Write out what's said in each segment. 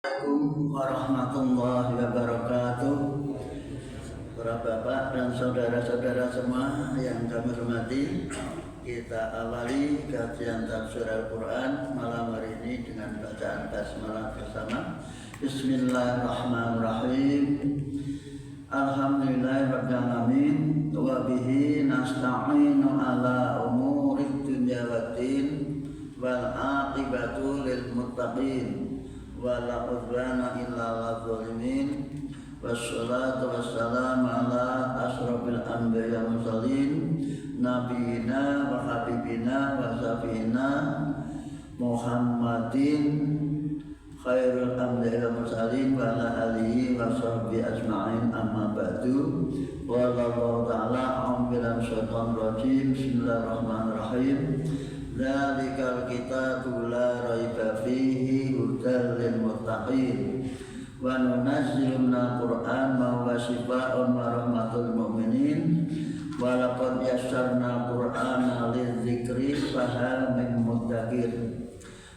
Assalamualaikum warahmatullahi wabarakatuh. Para bapak dan saudara-saudara semua yang kami hormati, kita awali kajian tafsir Al-Quran malam hari ini dengan bacaan basmalah bersama. Bismillahirrahmanirrahim. Alhamdulillahirabbil alamin wa bihi nasta'inu ala umurid dunya waddin wal aqibatu lil muttaqin wala udwana illa ala zalimin wassalatu wassalamu ala asrafil anbiya wal mursalin nabiyina wa habibina wa safina Muhammadin khairul anbiya wal mursalin wa ala alihi wa sahbihi ajma'in amma ba'du wallahu ta'ala a'udzu syaitanir rajim. Bismillahirrahmanirrahim. Dzalikal kitabu la raiba fihi hudal lil muttaqin wa nunazzilu minal qur'an ma huwa shifaa'un wa rahmatul mu'minin wa laqad yassarnal qur'ana lidzikri fahal min muddakir.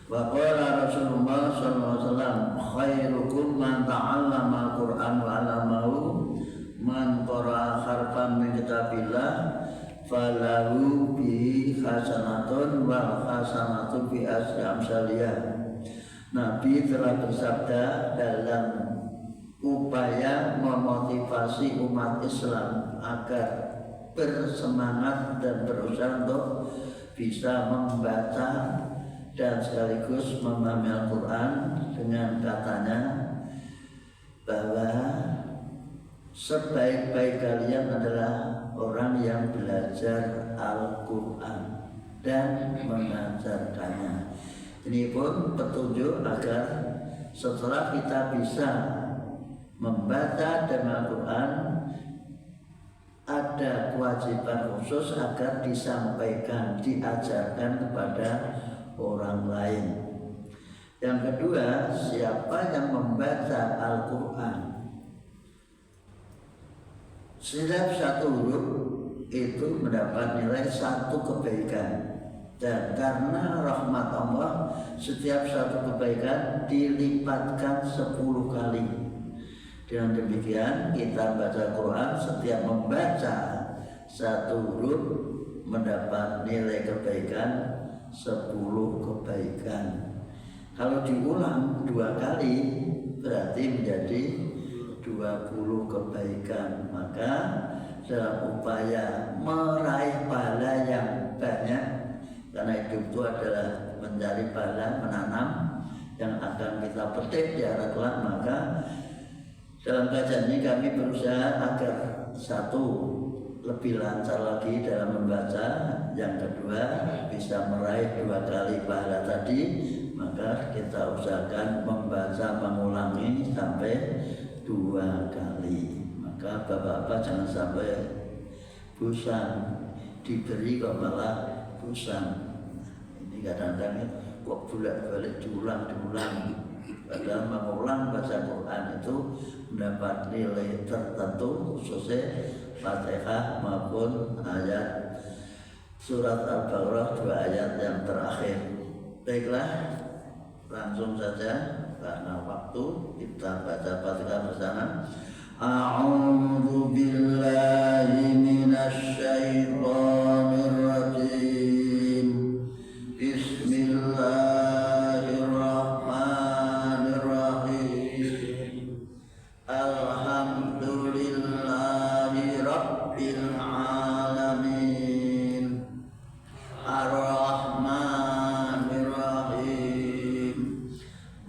Wa qala Rasulullah sallallahu alaihi wasallam khairukum man ta'allama al-Qur'an wa 'allamahu man qara'a harfan min kitabillah falahu bi hasanatun wa hasanatu bi asri amsaliyah. Nabi telah bersabda dalam upaya memotivasi umat Islam agar bersemangat dan berusaha untuk bisa membaca dan sekaligus memahami Al-Quran dengan katanya bahwa sebaik-baik kalian adalah orang yang belajar Al-Quran dan mengajarkannya. Ini pun petunjuk agar setelah kita bisa membaca dan Al-Quran, ada kewajiban khusus agar disampaikan, diajarkan kepada orang lain. Yang kedua, siapa yang membaca Al-Quran, setiap satu huruf itu mendapat nilai satu kebaikan. Dan karena rahmat Allah, setiap satu kebaikan dilipatkan 10 kali. Dengan demikian kita baca Quran, setiap membaca satu huruf mendapat nilai kebaikan 10 kebaikan. Kalau diulang 2 kali berarti menjadi 20 kebaikan. Maka dalam upaya meraih pahala yang banyak, karena hidup itu adalah mencari pahala, menanam yang akan kita petik di arah kelak, maka dalam kajian ini kami berusaha agar satu, lebih lancar lagi dalam membaca, yang kedua bisa meraih 2 kali pahala tadi, maka kita usahakan membaca mengulangi sampai 2 kali. Maka bapak-bapak jangan sampai bosan, diberi kok malah bosan. Ini kadang-kadang kok bolak-balik diulang. Padahal mengulang baca Quran itu mendapat nilai tertentu, khususnya Fatihah maupun ayat surat Al-Baqarah 2 ayat yang terakhir. Baiklah, langsung saja karena waktu kita baca Fatihah bersama. A'udzu billahi minasy syaithanir rajim. Bismillahirrahmanirrahim. Alhamdulillahi rabbil alamin. Ar-Rahmanir Rahim.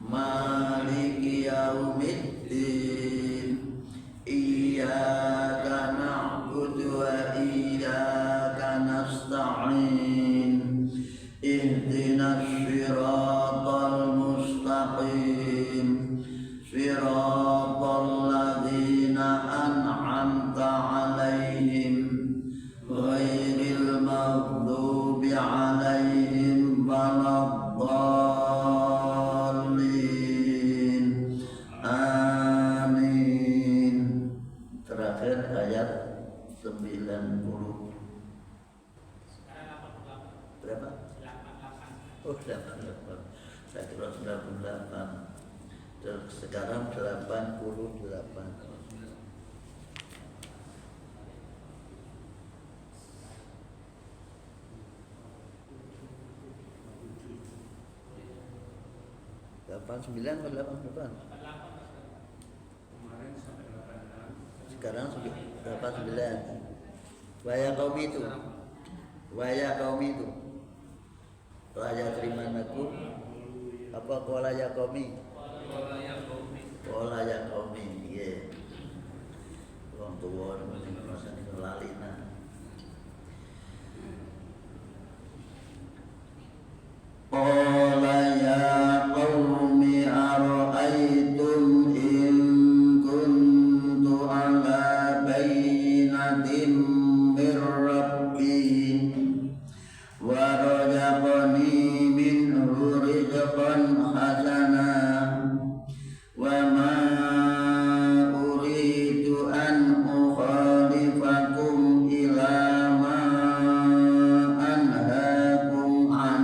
Maliki yaumiddin. Iyyaka na'budu wa iyyaka nasta'in. Ihdinas siratal mustaqim. Siratal ladzina an'amta 'alaihim ghairil maghdubi 'alaihim waladdallin. Amin. Terakhir ayat 90. Berapa? 88. Oh, 88. Saya kira 98. sekarang 88. Sembilan atau 88? Kemarin sampai 88. Sekarang 89. Waya kaum itu Laya terima naku apa kolaya kaumi iya orang tua masih lalina. Qala ya qaumi ara'aytum in kuntu ala bayyinatin mir rabbi wa razaqani minhu rizqan hasana wa ma uridu an ukhalifakum ila ma anhaakum an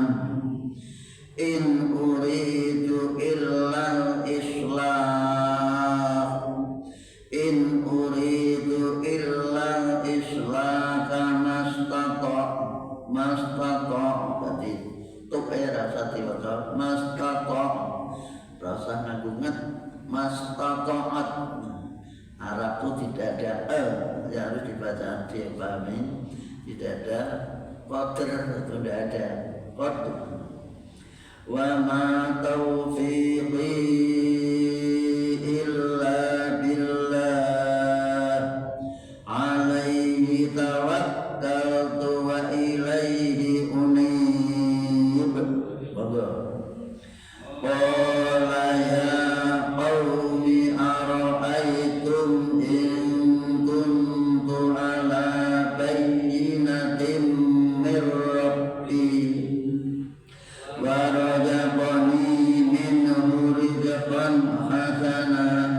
in uridu illa islah berarti tuk rasa tiwata mastata rasa ngagungan mastataat. Arab itu tidak ada yang harus dibaca dipahami, tidak ada qadr, itu tidak ada qadr. Wa ma taufiqi illa billah alaihi tawakkaltu wa ilaihi unib. Qala ya qaumi ara'aytum in kuntu ala bayyinatin mir rabbi wa razaqani minhu rizqan hasanan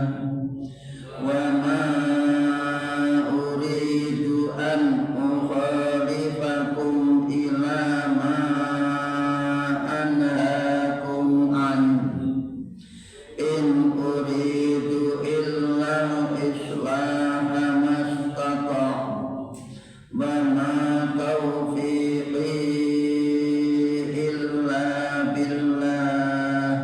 wa ma uridu an ukhalifakum ila ma anhaakum an in uridu illa islaha mastata' wa ma taufiqi illa billah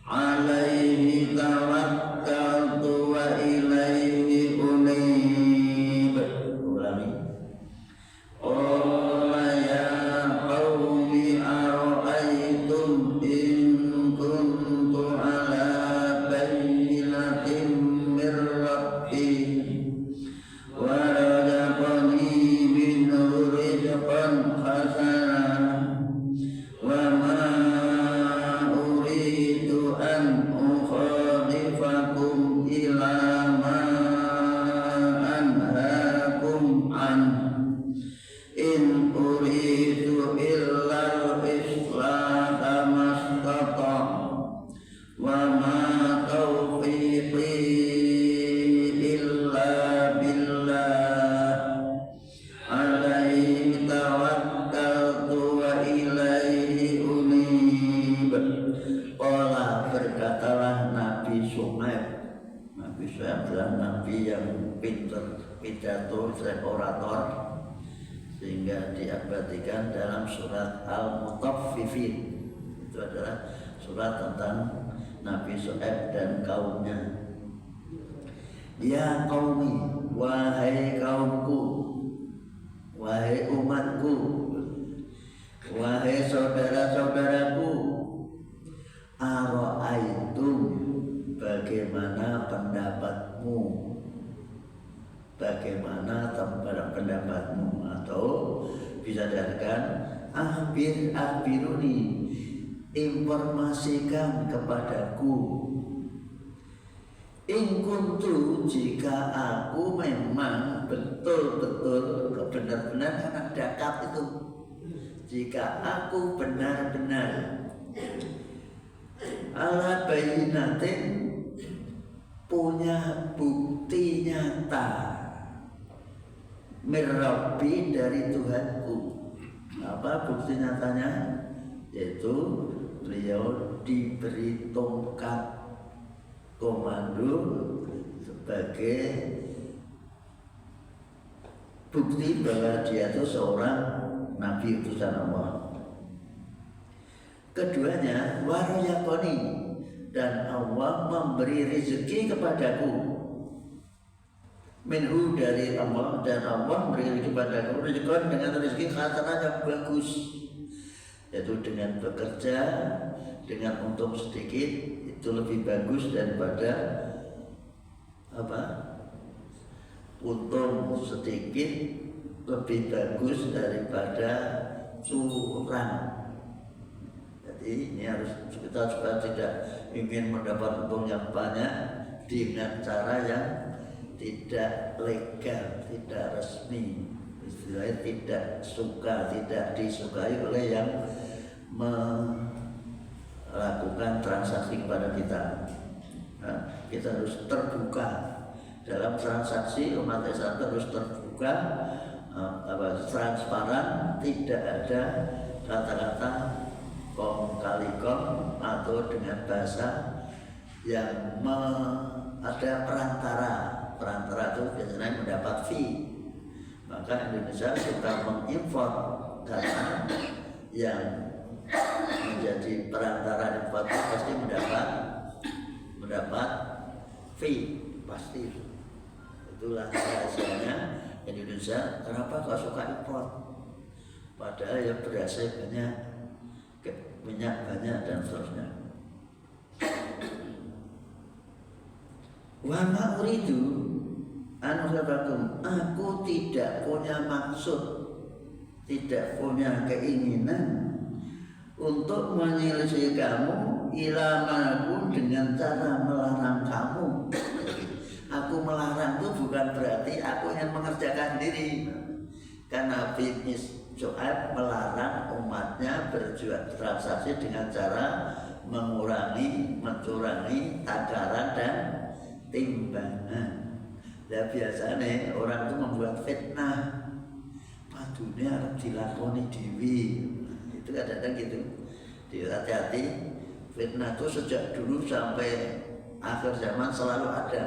alaihi tawakkaltu wa ilaihi unib. Ulangi. Qala ya qaumi ara'aytum in kuntu ala bayyinatin mir rabbi wa razaqani minhu rizqan hasanan wa ma uridu an ukhalifakum ila ma anhaakum an in uridu illa islaha mastata' wa ma taufiqi illa billah alaihi tawakkaltu wa ilaihi unib. Qala berkatalah Nabi Syuaib. Nabi Syuaib adalah Nabi yang pintar pidato, orator, sehingga diabadikan dalam surat Al-Mutaffifin. Itu adalah surat tentang Nabi Syuaib dan kaumnya. Ya qaumi, wahai kaumku, wahai umatku, wahai saudara-saudaraku, ara'aitum, bagaimana pendapatmu, bagaimana pendapatmu, atau bisa dikatakan akhbiruni, informasikan kepadaku. In kuntu, jika aku memang betul-betul benar-benar anak dekat itu, jika aku benar-benar ala bayyinatin, punya bukti nyata mir rabbi, dari Tuhanku. Apa bukti nyatanya? Yaitu beliau diberi tongkat dulu sebagai bukti bahwa dia itu seorang nabi utusan Allah. Keduanya waroyakoni, dan Allah memberi rezeki kepadaku minhu dari Allah, dan Allah memberi rezeki kepadaku rezeki dengan rezeki hasanah yang bagus, yaitu dengan bekerja dengan untung sedikit itu lebih bagus daripada apa? Untung sedikit lebih bagus daripada curang. Jadi ini harus kita juga tidak ingin mendapat untung yang banyak dengan cara yang tidak legal, tidak resmi, istilahnya tidak suka, tidak disukai oleh yang melakukan transaksi kepada kita. Nah, kita harus terbuka dalam transaksi, umat Islam harus terbuka, transparan, tidak ada kata-kata kong kali kong atau dengan bahasa yang ada perantara itu biasanya mendapat fee. Maka Indonesia suka mengimpor karena yang menjadi perantara impor pasti mendapat fee, pasti. Itulah rahasianya Indonesia kenapa kau suka impor, padahal yang berasnya banyak, minyak banyak dan seterusnya. Wa ma uridu an usabakum, aku tidak punya maksud, tidak punya keinginan untuk menyelisih kamu ilamaku dengan cara melarang kamu. Aku melarang itu bukan berarti aku ingin mengerjakan diri. Karena Nabi Syuaib melarang umatnya berjual transaksi dengan cara mengurangi, mencurangi takaran dan timbangan. Dan biasanya orang itu membuat fitnah, padunya harus dilakoni dewi. Itu kadang-kadang gitu. Hati-hati, fitnah itu sejak dulu sampai akhir zaman selalu ada.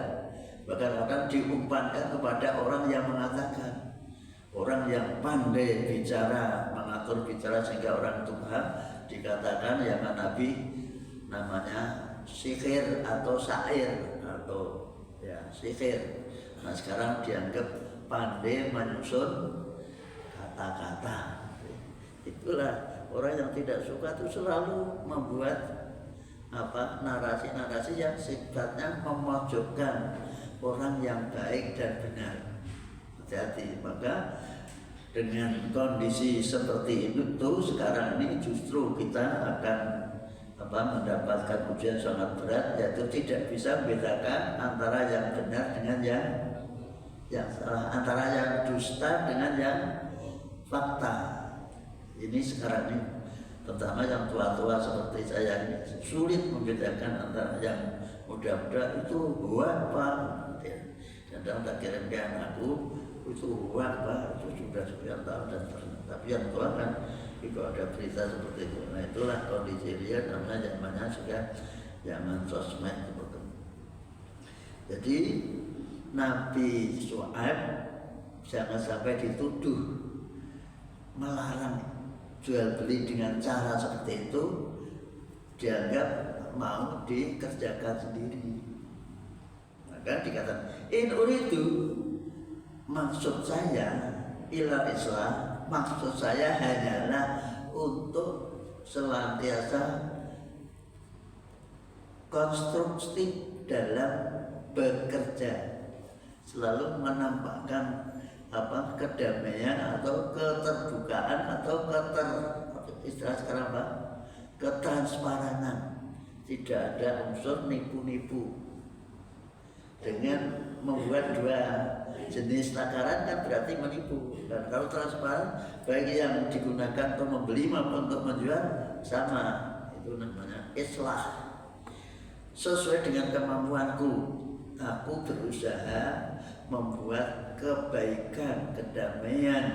Bahkan kadang diumpankan kepada orang yang mengatakan, orang yang pandai bicara, mengatur bicara sehingga orang itu paham, dikatakan yang Nabi namanya sihir atau syair atau ya sihir. Nah sekarang dianggap pandai menyusun kata-kata. Itulah orang yang tidak suka itu selalu membuat narasi-narasi yang sifatnya memojokkan orang yang baik dan benar. Hati-hati. Maka dengan kondisi seperti itu sekarang ini justru kita akan mendapatkan ujian sangat berat, yaitu tidak bisa membedakan antara yang benar dengan yang salah, antara yang dusta dengan yang fakta. Ini sekarang ini terutama yang tua-tua seperti saya ini sulit membedakan antara yang muda-muda itu buat apa, dan tak kirimkan aku itu buat apa, itu sudah sekian tahun dan tapi yang tua kan juga ada berita seperti itu. Nah itulah kondisi dia, namanya zamannya sudah zaman sosmed seperti itu. Jadi Nabi Syuaib jangan sampai dituduh melarang jual beli dengan cara seperti itu, dianggap mau dikerjakan sendiri. Maka dikatakan in uridu, maksud saya ila Islam, maksud saya hanyalah untuk senantiasa konstruktif dalam bekerja, selalu menampakkan kedamaian atau keterbukaan atau istilah sekarang ketransparanan. Tidak ada unsur nipu-nipu. Dengan membuat dua jenis takaran kan berarti menipu. Dan kalau transparan, bagi yang digunakan untuk membeli maupun untuk menjual sama. Itu namanya islah. Sesuai dengan kemampuanku, aku berusaha membuat kebaikan, kedamaian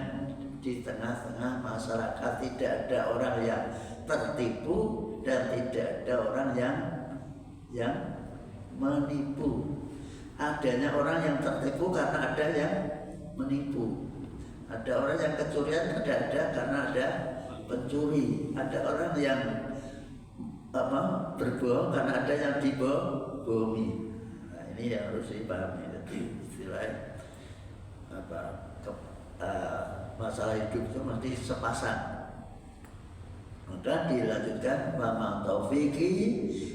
di tengah-tengah masyarakat. Tidak ada orang yang tertipu dan tidak ada orang yang menipu. Adanya orang yang tertipu karena ada yang menipu. Ada orang yang kecurian ada karena ada pencuri. Ada orang yang berbohong karena ada yang dibohongi. Nah, ini yang harus dipahami. Jadi istilahnya masalah hidup itu mesti sepasang. Maka dilanjutkan wa taufiki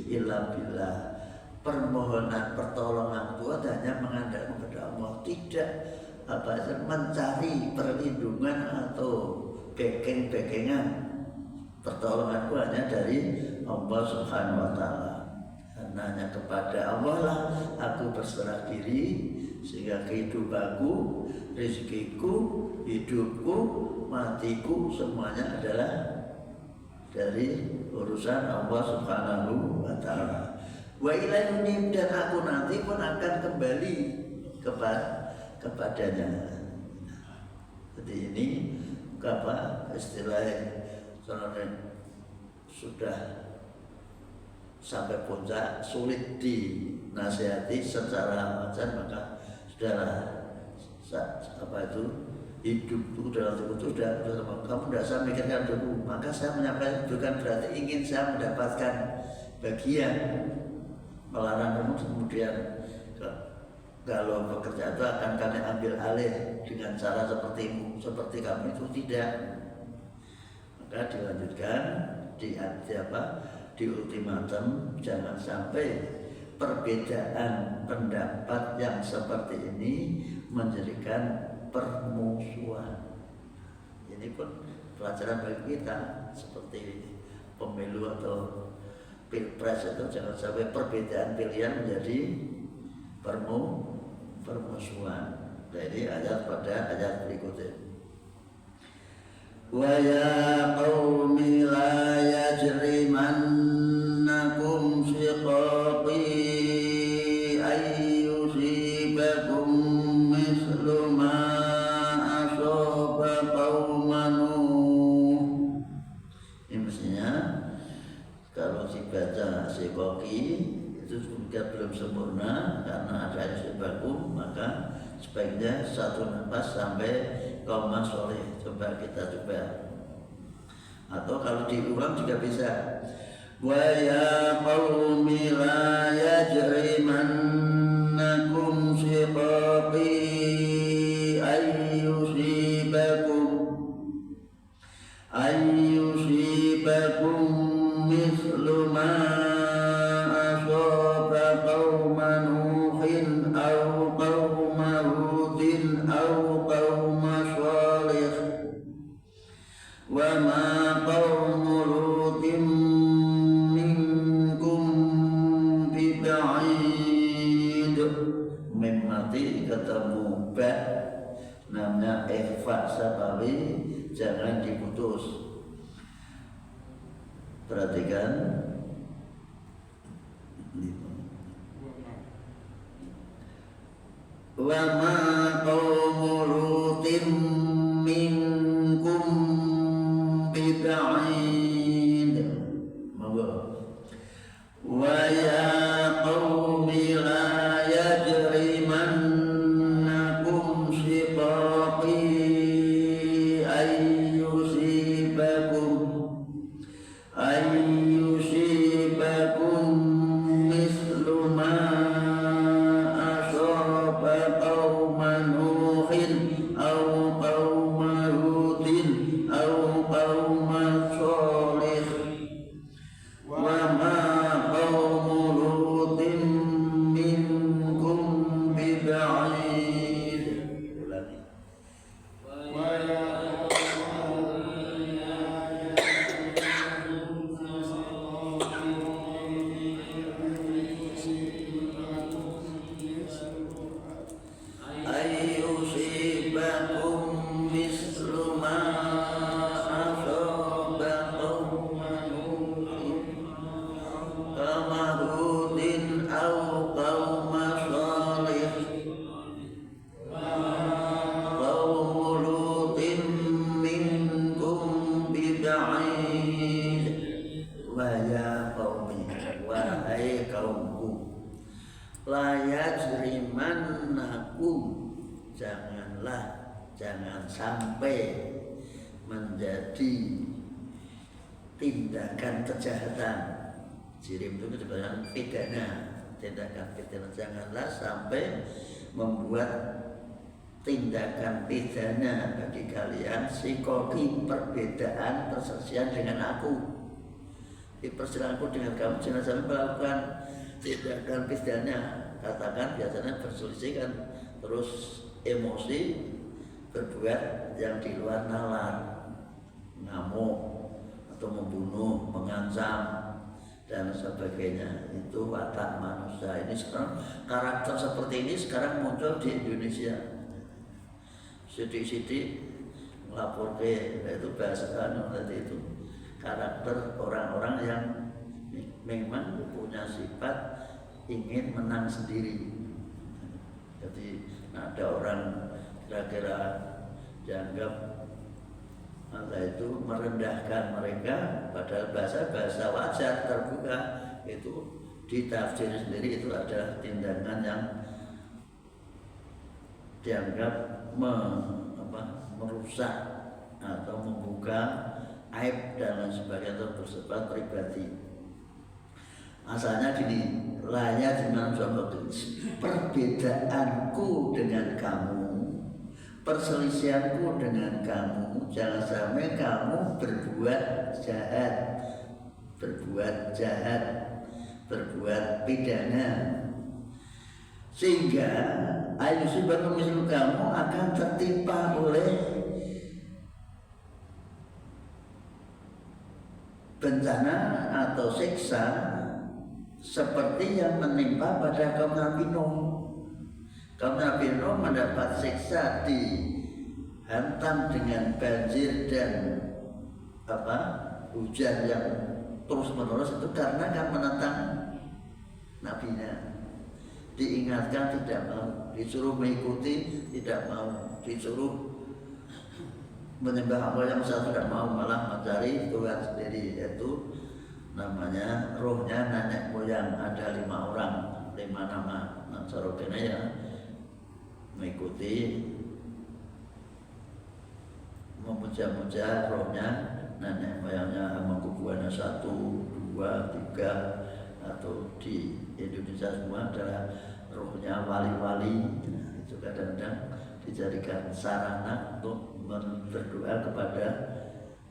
illa billah. Permohonan pertolongan itu hanya mengandalkan kepada Allah, tidak mencari perlindungan atau backing-backingan. Pertolongan itu hanya dari Allah Subhanahu wa Ta'ala. Hanya kepada Allah lah aku berserah diri, sehingga kehidupanku, rezekiku, hidupku, matiku semuanya adalah dari urusan Allah Subhanahu wa Ta'ala. Wa ilaihi, dan aku nanti pun akan kembali kepadanya. Jadi ini istilahnya sudah sampai puncak, sulit dinasihati secara wajar, maka sudahlah hidup itu dalam tubuh itu sudah kamu tidak usah mikirkan dulu. Maka saya menyampaikan bukan berarti ingin saya mendapatkan bagian, melarang kamu kemudian kalau pekerjaan itu akan kami ambil alih dengan cara seperti kamu itu tidak. Maka dilanjutkan di ultimatum, jangan sampai perbedaan pendapat yang seperti ini menjadikan permusuhan. Ini pun pelajaran bagi kita, seperti pemilu atau pilpres itu jangan sampai perbedaan pilihan menjadi permusuhan. Jadi ayat pada ayat berikutnya. Wa ya qaumi la yajrimannakum shiqaqi ayyusibakum mislu ma asaba qauman Nuh. Ini mestinya kalau dibaca shiqaqi itu juga belum sempurna karena ada ayyusibakum, maka sebaiknya satu nafas sampai kaum soleh. Coba kita coba, atau kalau diulang juga bisa. Wa ya qaumi la yajrimannakum shiqaqi ayyusibakum mislu ma asaba qauma Nuhin aw qauma Hudin aw qauma Shalih wa ma qaumu Lutin minkum biba'id. Mim mati ketemu ba, namanya ikhfa sabawi, jangan diputus. Perhatikan wa ma qaumu Lutin minkum biba'id. Wa ya qaumi la yajrimannakum shiqaqi ayyusibakum mislu ma asaba qauma Nuhin aw qauma Hudin aw qauma Shalih wa ma qaumu Lutin minkum biba'id. Ayyusibakum mislu ma asaba qauma Nuhin qauma Hudin aw qauma Shalih qaumu Lutin minkum biba'id. Wa ya qaumi, wahai kaumku, La yajrimannakum, jangan sampai menjadi tindakan kejahatan. Jirim itu sebenarnya pidana, tindakan pidana. Janganlah sampai membuat tindakan pidana bagi kalian sikoki, perbedaan perselisihan dengan aku, di perselisihanku dengan kamu. Jangan sampai melakukan tindakan pidana. Katakan biasanya berselisih kan, terus emosi berbuat yang di luar nalar, ngamuk atau membunuh, mengancam dan sebagainya. Itu watak manusia. Ini sekarang karakter seperti ini sekarang muncul di Indonesia. Sidik-sidik melapor ke itu bahasa itu karakter orang-orang yang memang punya sifat ingin menang sendiri. Jadi ada orang kira-kira dianggap Allah itu merendahkan mereka, padahal bahasa wajar terbuka itu ditafsir sendiri, itu adalah tindakan yang dianggap merusak atau membuka aib dan lain sebagainya atau bersifat pribadi. Asalnya gini, layak dengan suatu perbedaanku dengan kamu, perselisihanku dengan kamu, jangan sampai kamu berbuat jahat, berbuat pidana, sehingga ayusibatu mislu kamu akan tertimpa oleh bencana atau siksa seperti yang menimpa pada kaum Nabi Nuh. Kaum Nabi Nuh mendapat siksa dihantam dengan banjir dan hujan yang terus menerus, itu karena kan menentang nabinya. Diingatkan tidak mau, disuruh mengikuti tidak mau, disuruh menyembah Allah yang satu tidak mau, malah mencari Tuhan sendiri, yaitu namanya rohnya nenek moyang. Ada 5 orang, 5 nama Nasarudina ya, mengikuti memuja-muja rohnya nenek moyangnya Hamengkubuwana 1, 2, 3, atau di Indonesia semua adalah rohnya wali-wali. Itu kadang-kadang dijadikan sarana untuk berdoa kepada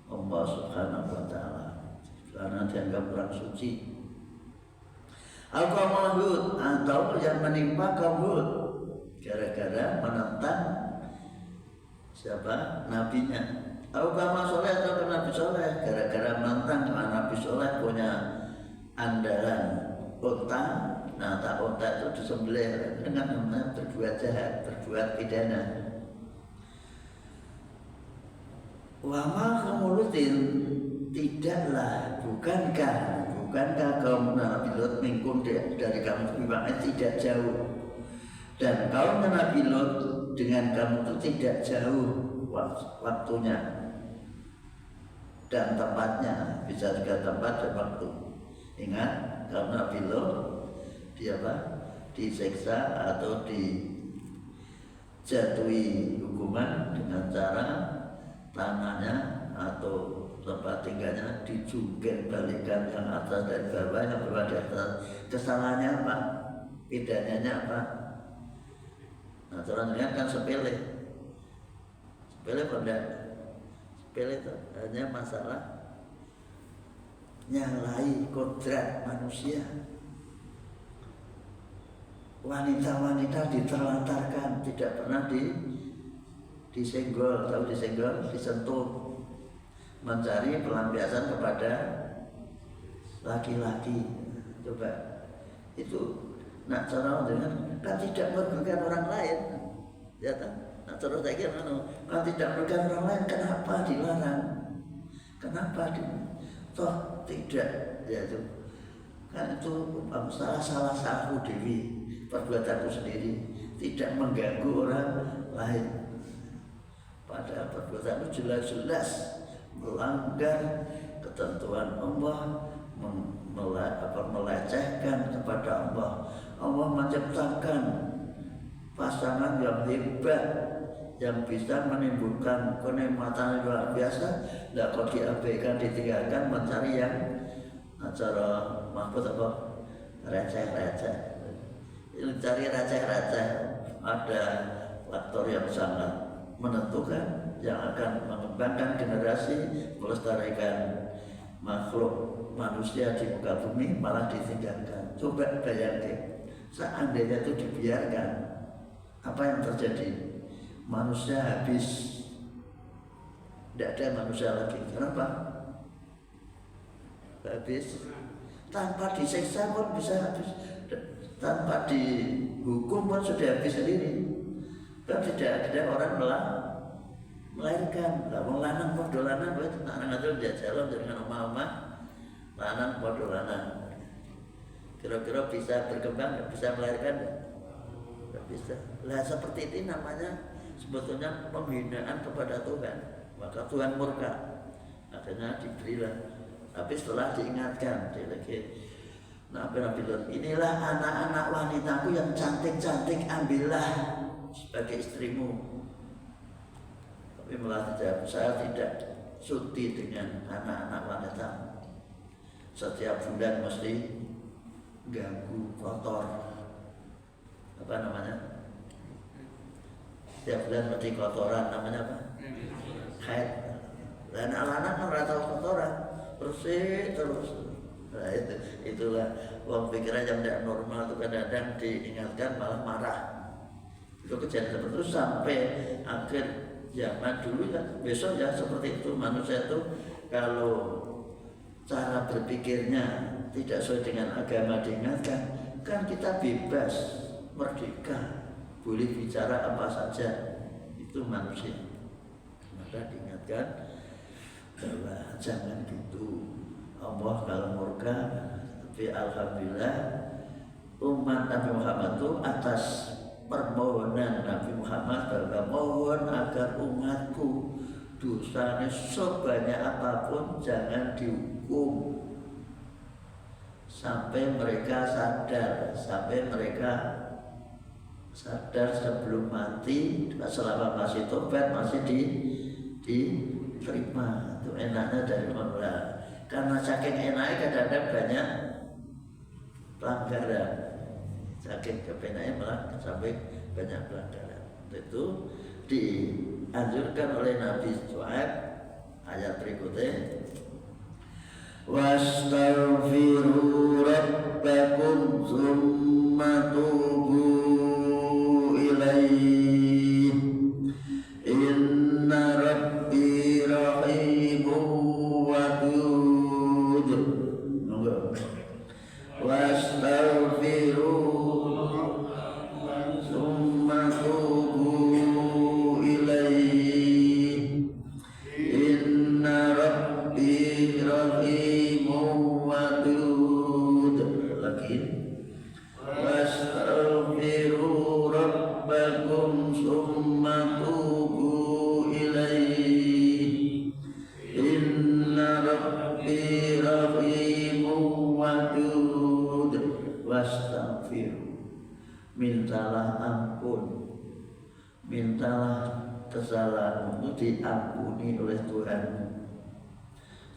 Allah Subhanahu wa Ta'ala, karena dianggap kurang suci. Al-Qaumul Hud, atau yang menimpa kaum Hud gara-gara menentang siapa? Nabinya. Al-Qaumul Soleh atau Nabi Soleh gara-gara menentang Nabi Soleh punya andalan unta. Nah, tak unta itu disembelih dengan berbuat jahat, berbuat pidana. Wama kamulutin, tidaklah, bukankah kaum Nabi Lot minkum dari kamu memangnya tidak jauh, dan kaum Nabi Lot dengan kamu itu tidak jauh waktunya dan tempatnya, bisa juga tempat dan waktu. Ingat, kaum Nabi Lot disiksa atau dijatuhi hukuman dengan cara tanahnya atau tempat tinggalnya dijungkir balikan, yang atas dan bawah, yang bawah di atas. Kesalahannya apa? Pidananya apa? Nah, orang lihat kan sepele pada sepele itu hanya masalah nyalai kodrat manusia. Wanita-wanita diterlantarkan, tidak pernah disenggol, tahu disenggol, disentuh, mencari pelampiasan kepada laki-laki. Coba itu nak cara dengan kan tidak merugikan orang lain, ya kan? Nak cara saya kira kan tidak merugikan orang lain, kenapa dilarang? Kenapa toh tidak, ya itu kan itu salah satu dewi, perbuatanku sendiri, tidak mengganggu orang lain. Pada perbuatan itu jelas-jelas melanggar ketentuan Allah, melecehkan kepada Allah, Allah menciptakan pasangan yang hebat yang bisa menimbulkan kenikmatan luar biasa. Tidak kok diabaikan, ditinggalkan mencari yang acara Mahfud apa receh-receh. Cari receh-receh, ada faktor yang sangat menentukan yang akan mengembangkan generasi, melestarikan makhluk manusia di muka bumi, malah ditinggalkan. Coba bayangkan, seandainya itu dibiarkan, apa yang terjadi? Manusia habis, tidak ada manusia lagi. Kenapa? Habis. Tanpa disiksa pun bisa habis, tanpa dihukum pun sudah habis sendiri. Kan tidak ada orang melahirkan. Lah lanang padha lanang wae nang ngatur jajalan dengan omah-omah lanang padha lanang. Kira-kira bisa berkembang, bisa melahirkan enggak bisa. Lah seperti ini namanya sebetulnya penghinaan kepada Tuhan. Maka Tuhan murka. Akhirnya diberilah. Tapi setelah diingatkan, nah benar-benar inilah anak-anak wanitaku yang cantik-cantik, ambillah sebagai istrimu. Tapi malah tidak, saya tidak sudi dengan anak-anak wanita. Setiap bulan mesti ganggu, kotor. Apa namanya? Setiap bulan mesti kotoran, namanya apa? Haid. Dan anak-anak kan rata kotoran, bersih terus. Nah itulah uang pikiran yang tidak normal itu kadang-kadang diingatkan malah marah. Itu kejadian seperti itu sampai akhir zaman dulu ya. Besok ya seperti itu, manusia itu kalau cara berpikirnya tidak sesuai dengan agama diingatkan, kan kita bebas, merdeka, boleh bicara apa saja, itu manusia. Maka diingatkan bahwa jangan gitu. Allah kalau murka, tapi alhamdulillah umat Nabi Muhammad itu atas permohonan Nabi Muhammad bahwa mohon agar umatku dosanya sebanyak apapun jangan dihukum sampai mereka sadar, sebelum mati, selama masih tobat masih diterima. Itu enaknya dari Allah. Karena saking enaknya kadang-kadang banyak pelanggaran, saking kepenaknya malah sampai banyak pelanggaran. Itu dianjurkan oleh Nabi Shu'aib ayat berikutnya, wastaghfiru rabbakum tsumma tubu ilaihi inna rabbi rahimun wadud. Wastaghfiru tsumma tubu ilaihi inna rabbi rahimun wadud. Lagi, wastaghfiru rabbakum tsumma tubu ilaihi inna rabbi rahimun wadud. Wastaghfiru, mintalah ampun, mintalah kesalahanmu itu diampuni oleh Tuhan.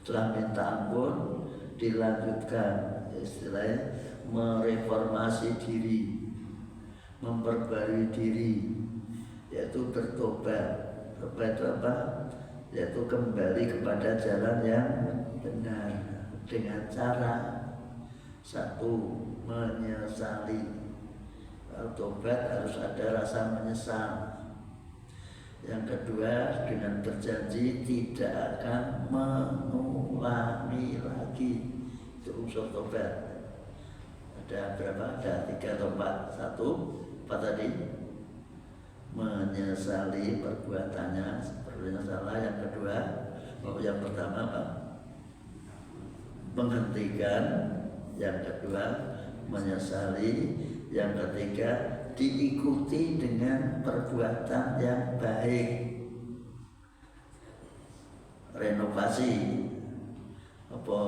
Setelah minta ampun, dilanjutkan istilahnya mereformasi diri, memperbarui diri, yaitu bertobat. Tobat itu apa? Yaitu kembali kepada jalan yang benar dengan cara satu, menyesali. Kalau tobat harus ada rasa menyesal. Yang kedua, dengan berjanji tidak akan mengulangi lagi. Itu unsur tobat. Ada berapa? Ada 3 atau 4. 1, apa tadi? Menyesali perbuatannya seperti yang salah. Yang kedua, yang pertama apa? Menghentikan. Yang kedua, menyesali. Yang ketiga, diikuti dengan perbuatan yang baik. Renovasi apa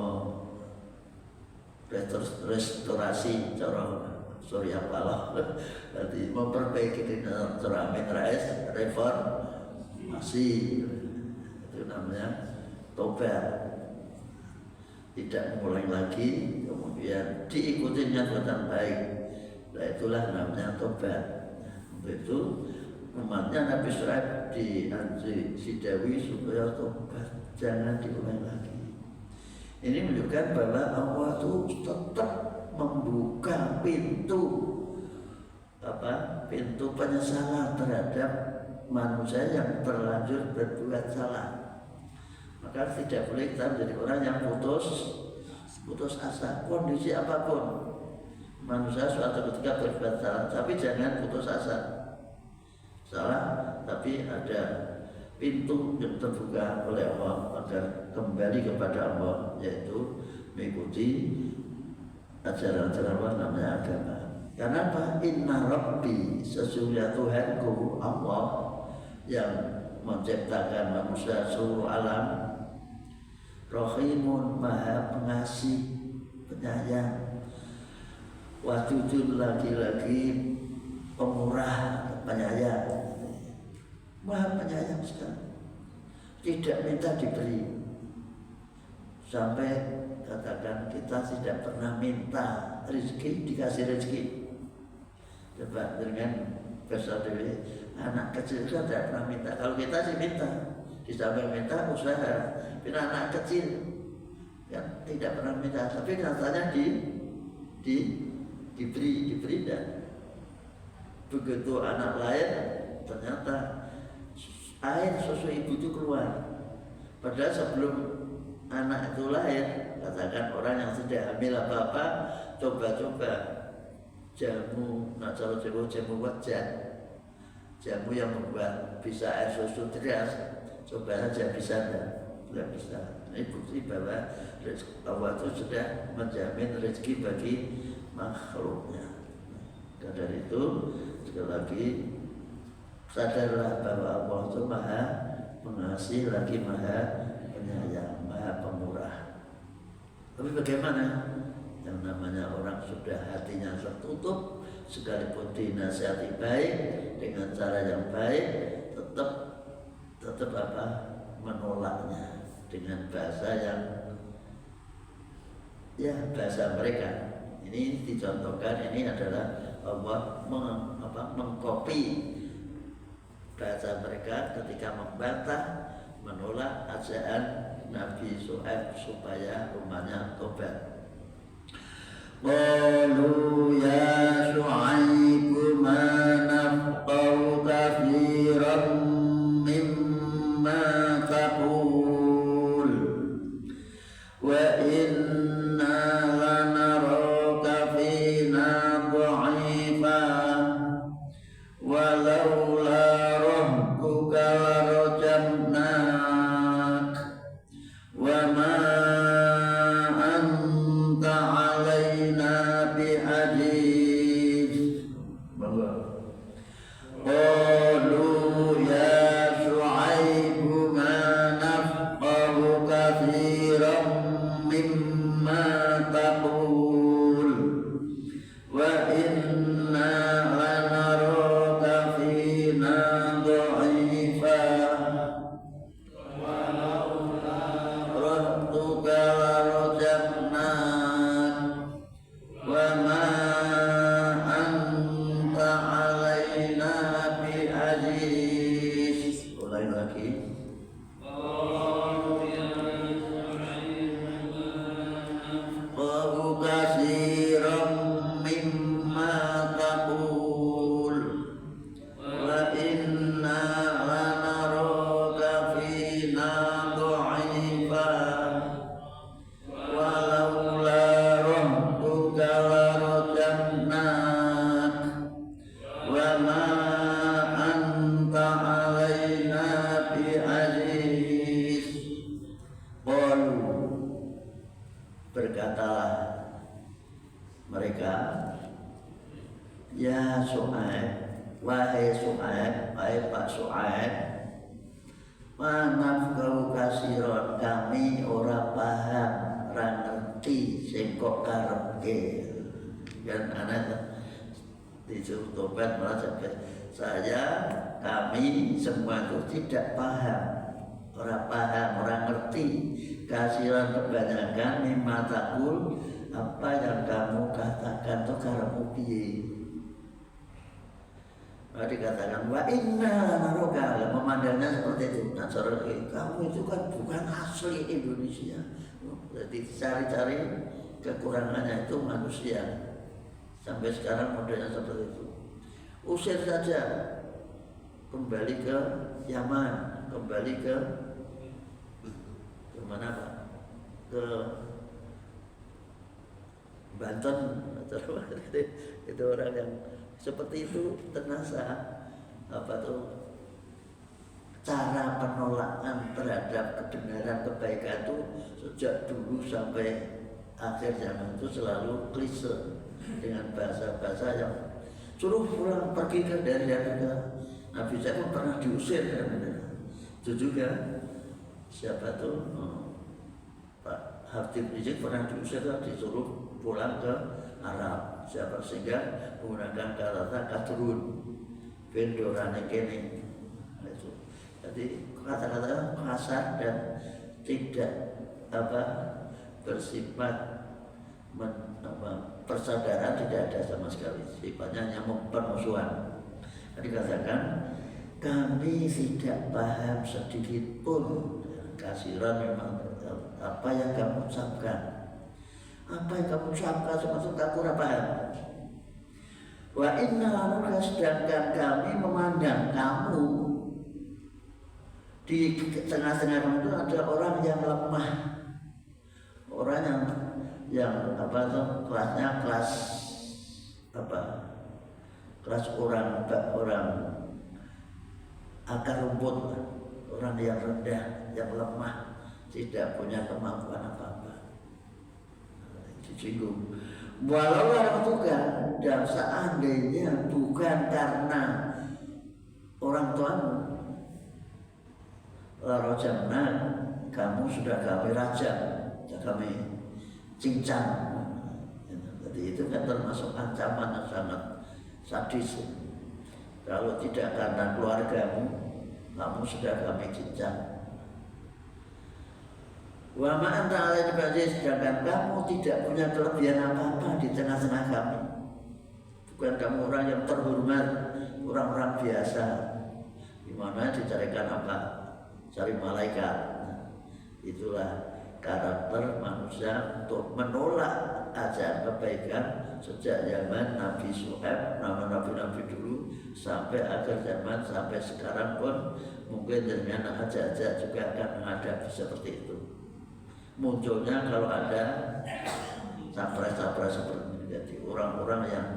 restorasi cara Surya Paloh. Berarti memperbaiki dengan cara Amin Rais reformasi, itu namanya tobat. Tidak mulai lagi, kemudian diikutinya perbuatan baik. Nah itulah namanya tobat. Untuk itu umatnya Nabi Syuaib sidawi supaya tobat, jangan diulang lagi. Ini menunjukkan bahwa Allah itu tetap membuka pintu penyesalan terhadap manusia yang terlanjur berbuat salah. Maka tidak boleh kita menjadi orang yang putus asa, kondisi apapun. Manusia suatu ketika berbuat salah, tapi jangan putus asa. Salah, tapi ada pintu yang terbuka oleh Allah agar kembali kepada Allah, yaitu mengikuti ajaran-ajaran Allah namanya agama. Karena apa? Inna Rabbi, sesungguhnya Tuhanku Allah yang menciptakan manusia seluruh alam, Rahimun, maha pengasih, penyayang, Wadudun, lagi-lagi pemurah, penyayang, maha penyayang sekali, tidak minta diberi. Sampai katakan kita tidak pernah minta rezeki, dikasih rezeki. Coba dengan besar dewi, anak kecil itu tidak pernah minta. Kalau kita sih minta, di samping minta usaha. Tapi anak kecil kan tidak pernah minta, tapi rasanya diberi dan begitu anak lahir ternyata air susu ibu itu keluar. Padahal sebelum anak itu lahir, katakan orang yang sudah hamil apa-apa, coba-coba jamu, jamu wajan, jamu yang membuat bisa air susu deras, coba saja bisa tidak bisa. Ini bukti bahwa Allah itu sudah menjamin rezeki bagi makhluknya. Dan dari itu sekali lagi sadarlah bahwa Allah itu maha mengasihi, lagi maha penyayang, maha pemurah. Tapi bagaimana? Yang namanya orang sudah hatinya tertutup, sekalipun dinasihati baik dengan cara yang baik, tetap menolaknya dengan bahasa yang bahasa mereka. Ini dicontohkan, ini adalah Allah mengkopi bahasa mereka ketika membantah, menolak ajaran Nabi Syuaib supaya umatnya tobat. Qalu ya Syuaib ma nafqahu katsiran mimma taqul wa inna lanaraka fina dha'ifa walaula rabbuka larajamnak wa ma anta alaina bi'aziz. Qalu ya Syuaib ma nafqahu katsiran mimma taqul wa inna lanaraka fina dha'ifa rabbuka larajamnak wa ma anta alaina bi'aziz. Ulangi lagi. Qalu katsiran mimma taqul wa inna lanaraka fina dha'ifa walaula rabbuka larajamnak wa ma anta alaina bi'aziz. Qalu, berkatalah mereka, ya Syuaib, wahai Syuaib, wahai Pak Syuaib, manafkau kasiron, kami ora paham, ora ngerti sing kok karepke. Kan ana disuruh tobat malah sampai kami semua itu tidak paham, orang ngerti. Kasiran kebanyakan mimma taqul, apa yang kamu katakan itu karemu piye. Maka dikatakan wa inna naroka, memandangnya seperti itu. Nah, kamu itu kan bukan asli Indonesia. Jadi cari-cari kekurangannya itu manusia. Sampai sekarang modelnya seperti itu. Usir saja, kembali ke Yaman, kembali ke mana Pak? Ke Banten. Itu orang yang seperti itu terasa apa tuh cara penolakan terhadap kebenaran kebaikan itu sejak dulu sampai akhir zaman itu selalu klise dengan bahasa-bahasa yang suruh pulang pergi ke dari Nabi saya pun pernah diusir itu juga siapa tuh Pak Habib Rizik pernah diusir disuruh pulang ke Arab siapa sehingga menggunakan kata kadrun bendorane kene itu. Jadi kata-kata kasar dan tidak bersifat persaudaraan, tidak ada sama sekali, sifatnya hanya permusuhan. Jadi katakan kami tidak paham sedikit pun kasiran memang apa yang kamu ucapkan. Apa yang kamu ucapkan termasuk aku paham. Wa inna lanuka, sedangkan kami memandang kamu di tengah-tengah kamu itu ada orang yang lemah, orang yang kelasnya kelas orang akar rumput, orang yang rendah, yang lemah, tidak punya kemampuan apa-apa. Disinggung. Walau orang juga, dan seandainya bukan karena orang tuamu, rajamna, kamu sudah kami rajam, kami cincang. Jadi itu kan termasuk ancaman yang sangat sadis. Kalau tidak karena keluargamu, kamu sudah kami cincang. Wa ma anta alaihi bi'aziz, sedangkan kamu tidak punya kelebihan apa-apa di tengah-tengah kami. Bukan kamu orang yang terhormat, orang-orang biasa. Di mana dicarikan apa? Cari malaikat. Itulah karakter manusia untuk menolak ajaran kebaikan sejak zaman Nabi Syuaib, nama nabi-nabi dulu sampai akhir zaman, sampai sekarang pun mungkin dengan ajak-ajak juga akan menghadapi seperti itu. Munculnya kalau ada capres-capres seperti ini, jadi orang-orang yang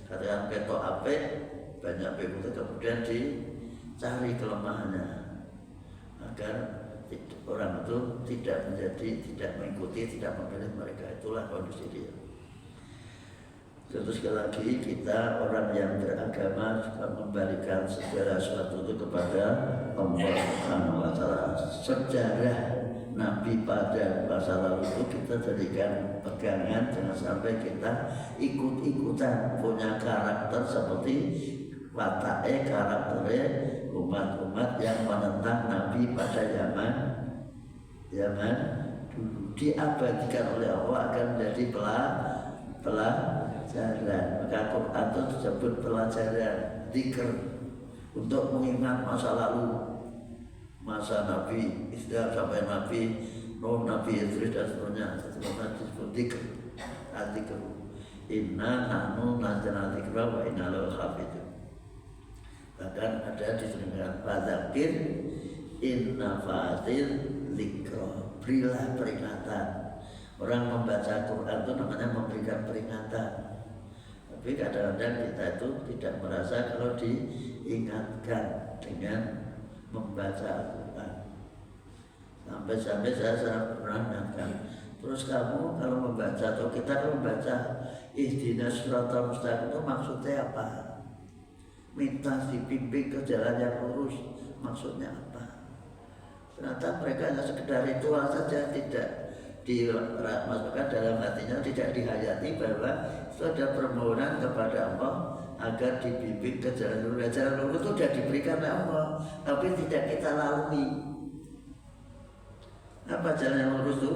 katakan ketok apik banyak begitu, kemudian dicari kelemahannya agar orang itu tidak mengikuti, tidak memilih mereka. Itulah kondisi dia. Terus sekali lagi kita orang yang beragama juga memberikan segala sesuatu itu kepada Allah Subhanahu wa Ta'ala. Sejarah Nabi pada masa lalu itu kita jadikan pegangan, jangan sampai kita ikut-ikutan punya karakter seperti karakternya umat-umat yang menentang Nabi pada zaman dulu, diabadikan oleh Allah akan menjadi pelajaran. Maka Quran itu disebut pelajaran, dzikr, untuk mengingat masa lalu, masa Nabi Isa sampai Nabi Nuh, Nabi Idris dan seterusnya. Disebut dzikr, dzikr. Inna nahnu nazzalna dzikra wa inna lahu hafidun. Bahkan ada disebutkan fadzakir inna fa'atil dzikra, berilah peringatan. Orang membaca Quran itu namanya memberikan peringatan. Tapi kadang-kadang kita itu tidak merasa kalau diingatkan dengan membaca Al-Quran. Sampai saya pernah ingatkan, terus kamu kalau membaca atau kita kalau membaca ihdinas siratal mustaqim itu maksudnya apa? Minta dibimbing ke jalan yang lurus, maksudnya apa? Ternyata mereka hanya sekedar ritual saja, tidak dimasukkan dalam hatinya, tidak dihayati bahwa itu ada permohonan kepada Allah agar dibimbing ke jalan lurus. Jalan lurus itu sudah diberikan oleh Allah, tapi tidak kita lalui. Apa jalan yang lurus itu?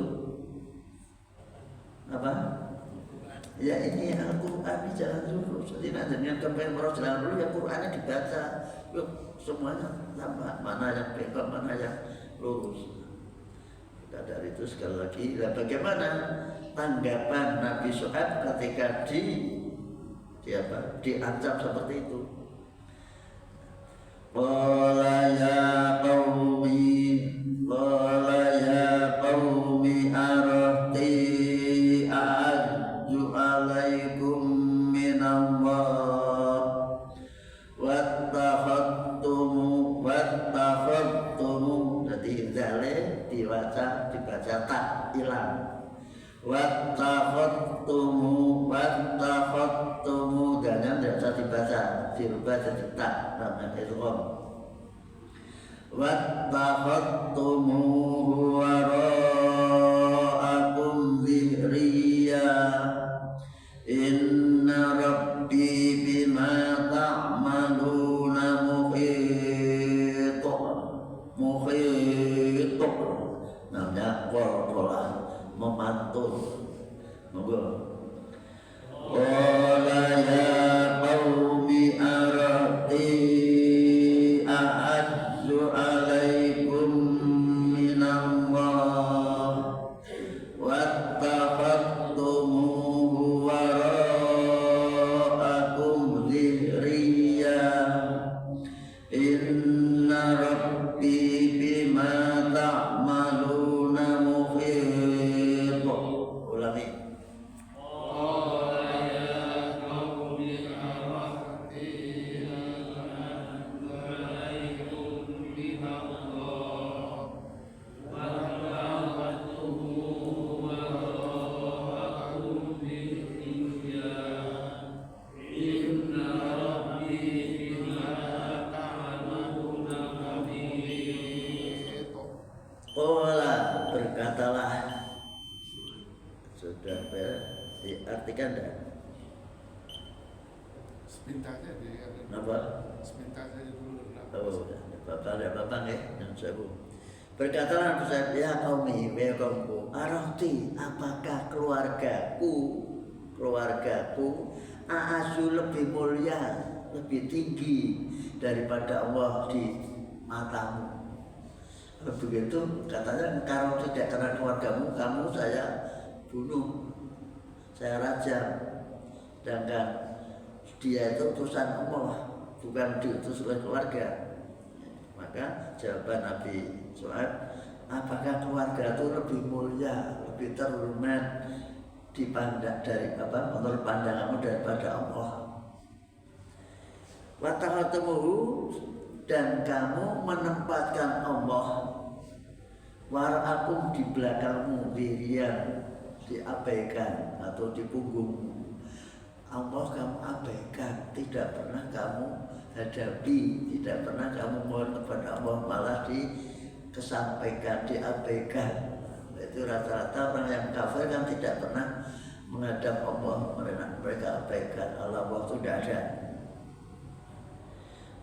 Apa? Ya ini Al-Quran, ini jalan lurus. Jadi dengan kembali merus jalan lurus, ya Qurannya dibaca. Yuk, semuanya sama, mana yang bengkok, mana yang lurus. Maka dari itu sekali lagi, bagaimana tanggapan Nabi Syuaib ketika diancam seperti itu? Qala ya qaumi arahti a'adzu alaikum minallah wattakhadtumu jadi zale dibaca tak hilang wattakhadtumu dan yang tidak bisa dibaca dirubah jadi tak namanya idgham wattakhadtumuhu wara'akum dhihriya inna rabbi bima ta'maluna muhit namanya qala memantun monggo qala ya qaumi arati a'adzu alaikum minallah wattakhadtumuhu wara'akum dhihriya inna rabbi bima ta'maluna muhit. Ulangi. Berkatalah sudah diartikan dah. Sepintas saja. Apa? Sepintas saja dulu. Oh, ada bapak yang sebu. Berkatalah Nabi ya kaumi, ya kaumku, arahti, apakah keluargaku a'azu lebih mulia, lebih tinggi daripada Allah di matamu. Begitu katanya kalau tidak karena keluargamu, kamu saya bunuh, saya rajam. Sedangkan dia itu utusan Allah, bukan diutus oleh keluarga. Maka jawaban Nabi Syuaib, apakah keluarga itu lebih mulia, lebih terhormat dipandang dari menurut pandanganmu daripada Allah? Wattakhadtumuhu, dan kamu menempatkan Allah wara'akum di belakangmu, dirian diabaikan atau di punggungmu. Allah kamu abaikan, tidak pernah kamu hadapi, tidak pernah kamu mohon kepada Allah, malah dikesampaikan, diabaikan. Itu rata-rata orang yang kafir kan tidak pernah menghadap Allah, mereka abaikan Allah itu tidak ada.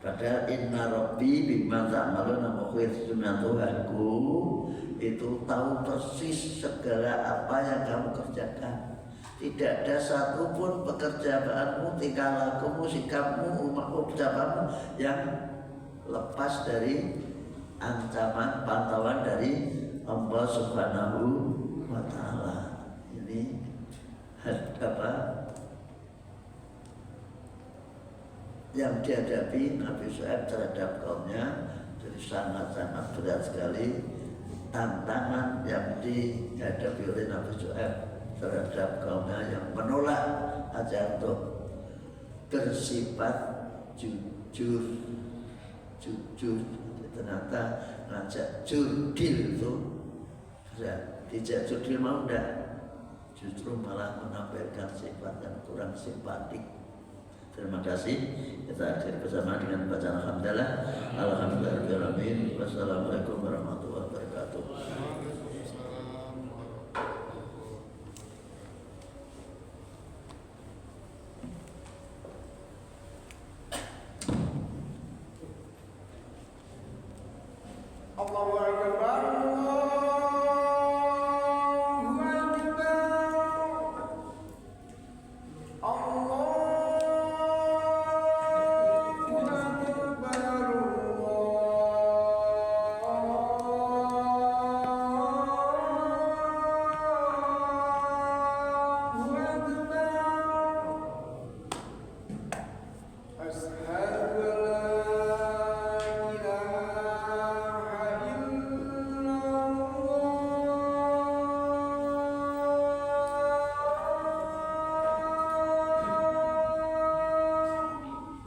Padahal inna rabbi bima ta'maluna muhit, Tuhanku itu tahu persis segala apa yang kamu kerjakan. Tidak ada satupun pekerjaanmu, tingkah lakumu, sikapmu, ucapanmu yang lepas dari ancaman pantauan dari Allah Subhanahu wa Ta'ala. Ini yang dihadapi Nabi Syuaib terhadap kaumnya, jadi sangat-sangat berat sekali tantangan yang dihadapi oleh Nabi Syuaib terhadap kaumnya yang menolak ajaran untuk bersifat jujur. Ternyata ngajak judil itu tidak judil mau enggak, justru malah menampilkan sifat yang kurang simpatik. Terima kasih. Kita akhiri bersama dengan bacaan alhamdulillah. Alhamdulillahirabbil alamin. Wassalamualaikum warahmatullahi wabarakatuh. Allahu Akbar, Allahu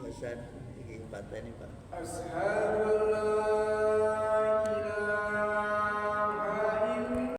Ustaz, ini Pak. Ashhadu